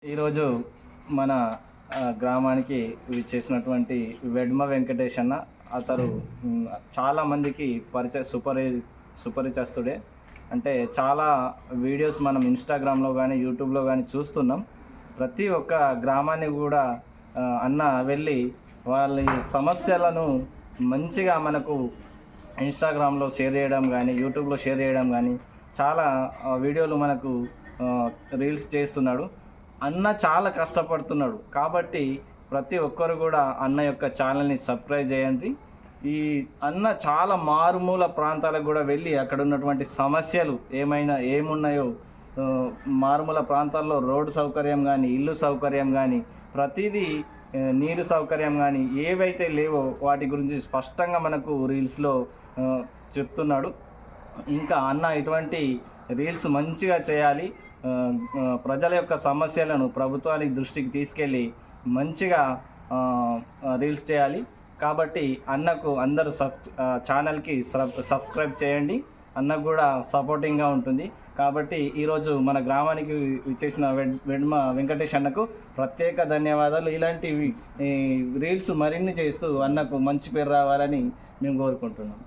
ఈరోజు మన గ్రామానికి విచ్చేసినటువంటి వెడ్మ వెంకటేష్ అన్న అతను చాలామందికి సుపరిచితుడే. అంటే చాలా వీడియోస్ మనం ఇన్స్టాగ్రామ్లో కానీ యూట్యూబ్లో కానీ చూస్తున్నాం. ప్రతి ఒక్క గ్రామాన్ని కూడా అన్న వెళ్ళి వాళ్ళ సమస్యలను మంచిగా మనకు ఇన్స్టాగ్రామ్లో షేర్ చేయడం కానీ యూట్యూబ్లో షేర్ చేయడం కానీ చాలా వీడియోలు మనకు రీల్స్ చేస్తున్నాడు. అన్న చాలా కష్టపడుతున్నాడు కాబట్టి ప్రతి ఒక్కరు కూడా అన్న యొక్క ఛానల్ని సబ్స్క్రైబ్ చేయండి. ఈ అన్న చాలా మారుమూల ప్రాంతాలకు కూడా వెళ్ళి అక్కడ ఉన్నటువంటి సమస్యలు ఏమున్నాయో మారుమూల ప్రాంతాల్లో రోడ్డు సౌకర్యం కానీ ఇల్లు సౌకర్యం కానీ ప్రతిదీ నీరు సౌకర్యం కానీ ఏవైతే లేవో వాటి గురించి స్పష్టంగా మనకు రీల్స్లో చెప్తున్నాడు. ఇంకా అన్న ఇటువంటి రీల్స్ మంచిగా చేయాలి, ప్రజల యొక్క సమస్యలను ప్రభుత్వానికి దృష్టికి తీసుకెళ్ళి మంచిగా రీల్స్ చేయాలి. కాబట్టి అన్నకు అందరూ ఛానల్కి సబ్స్క్రైబ్ చేయండి. అన్నకు కూడా సపోర్టింగ్గా ఉంటుంది. కాబట్టి ఈరోజు మన గ్రామానికి విచ్చేసిన వెడ్మ వెంకటేష్ అన్నకు ప్రత్యేక ధన్యవాదాలు. ఇలాంటివి రీల్స్ మరిన్ని చేస్తూ అన్నకు మంచి పేరు రావాలని మేము కోరుకుంటున్నాం.